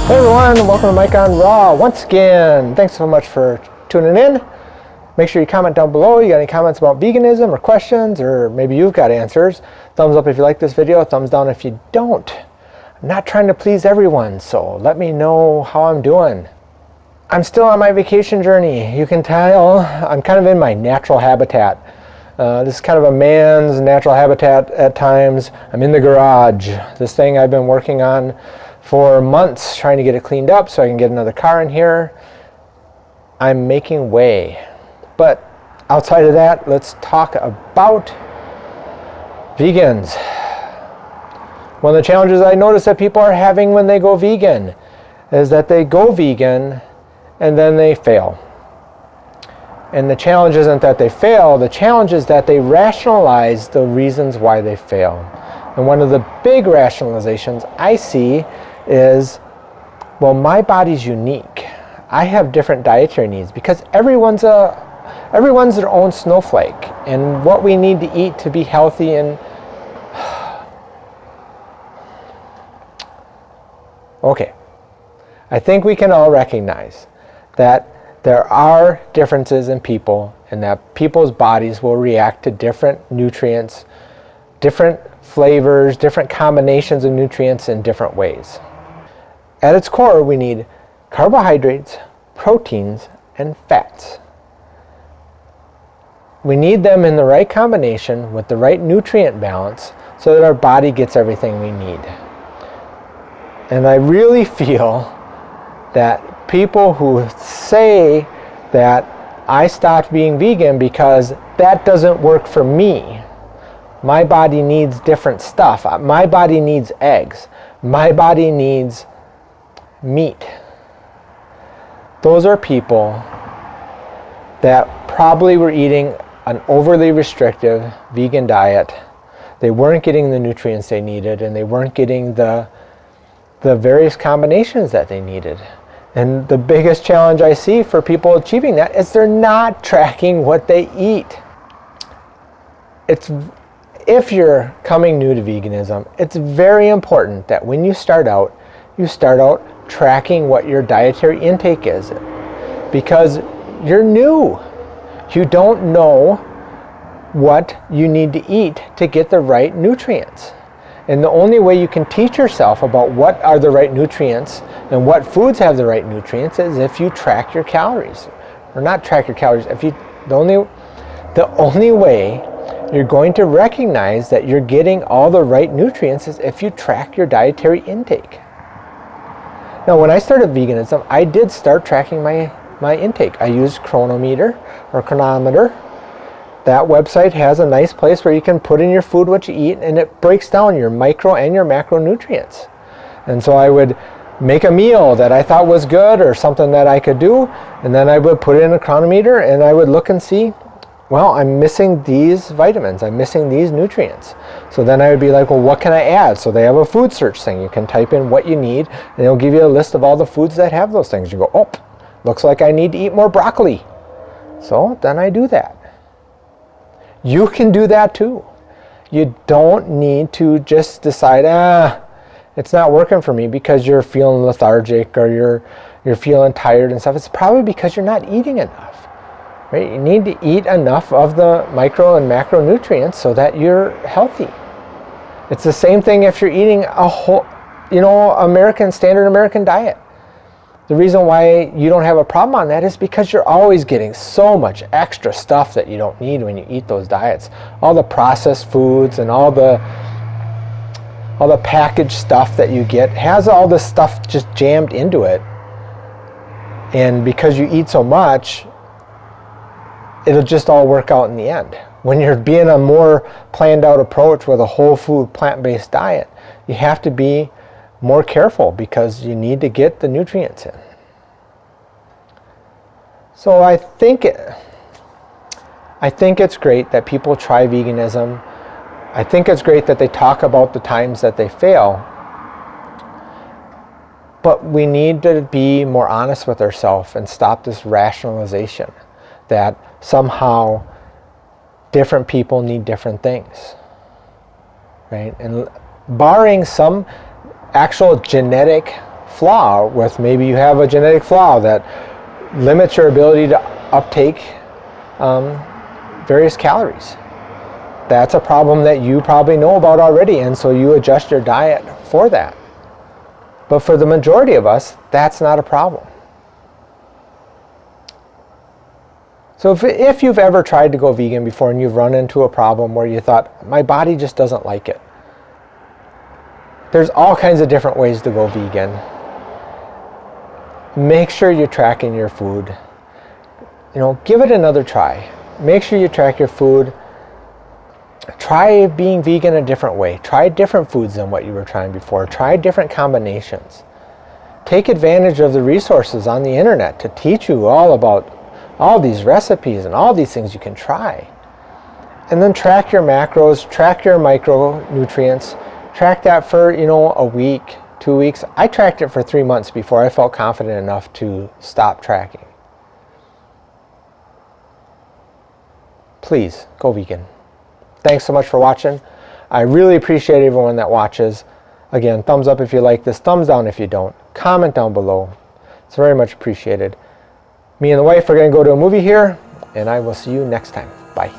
Hey everyone, welcome to Mike on Raw once again. Thanks so much for tuning in. Make sure you comment down below. You got any comments about veganism or questions, or maybe you've got answers. Thumbs up if you like this video, thumbs down if you don't. I'm not trying to please everyone, so let me know how I'm doing. I'm still on my vacation journey. You can tell I'm kind of in my natural habitat. This is kind of a man's natural habitat at times. I'm in the garage. This thing I've been working on for months, trying to get it cleaned up so I can get another car in here. I'm making way. But outside of that, let's talk about vegans. One of the challenges I notice that people are having when they go vegan is that they go vegan and then they fail. And the challenge isn't that they fail, the challenge is that they rationalize the reasons why they fail. And one of the big rationalizations I see is, well, my body's unique. I have different dietary needs because everyone's their own snowflake, and what we need to eat to be healthy and okay. I think we can all recognize that there are differences in people and that people's bodies will react to different nutrients, different flavors, different combinations of nutrients in different ways. At its core, we need carbohydrates, proteins, and fats. We need them in the right combination with the right nutrient balance so that our body gets everything we need. And I really feel that people who say that I stopped being vegan because that doesn't work for me. My body needs different stuff. My body needs eggs. My body needs meat. Those are people that probably were eating an overly restrictive vegan diet. They weren't getting the nutrients they needed, and they weren't getting the various combinations that they needed. And the biggest challenge I see for people achieving that is they're not tracking what they eat. If you're coming new to veganism, it's very important that when you start out tracking what your dietary intake is, because you're new. You don't know what you need to eat to get the right nutrients. And the only way you can teach yourself about what are the right nutrients and what foods have the right nutrients is if you track your calories. Or not track your calories. The only way you're going to recognize that you're getting all the right nutrients is if you track your dietary intake. Now, when I started veganism, I did start tracking my intake. I used chronometer. That website has a nice place where you can put in your food, what you eat, and it breaks down your micro and your macronutrients. And so I would make a meal that I thought was good or something that I could do, and then I would put it in a chronometer and I would look and see, well, I'm missing these vitamins, I'm missing these nutrients. So then I would be like, well, what can I add? So they have a food search thing. You can type in what you need, and it'll give you a list of all the foods that have those things. You go, oh, looks like I need to eat more broccoli. So then I do that. You can do that too. You don't need to just decide, it's not working for me because you're feeling lethargic or you're feeling tired and stuff. It's probably because you're not eating enough. Right? You need to eat enough of the micro and macronutrients so that you're healthy. It's the same thing if you're eating a whole, standard American diet. The reason why you don't have a problem on that is because you're always getting so much extra stuff that you don't need when you eat those diets. All the processed foods and all the packaged stuff that you get has all this stuff just jammed into it. And because you eat so much, it'll just all work out in the end. When you're being a more planned out approach with a whole food plant-based diet, you have to be more careful because you need to get the nutrients in. So I think it's great that people try veganism. I think it's great that they talk about the times that they fail. But we need to be more honest with ourselves and stop this rationalization that somehow different people need different things, right? And barring some actual genetic flaw with, maybe you have a genetic flaw that limits your ability to uptake various calories. That's a problem that you probably know about already, and so you adjust your diet for that. But for the majority of us, that's not a problem. So if you've ever tried to go vegan before and you've run into a problem where you thought, my body just doesn't like it, there's all kinds of different ways to go vegan. Make sure you're tracking your food. Give it another try. Make sure you track your food. Try being vegan a different way. Try different foods than what you were trying before. Try different combinations. Take advantage of the resources on the internet to teach you all about all these recipes and all these things you can try. And then track your macros, track your micronutrients, track that for, a week, 2 weeks. I tracked it for 3 months before I felt confident enough to stop tracking. Please, go vegan. Thanks so much for watching. I really appreciate everyone that watches. Again, thumbs up if you like this, thumbs down if you don't. Comment down below. It's very much appreciated. Me and the wife are going to go to a movie here, and I will see you next time. Bye.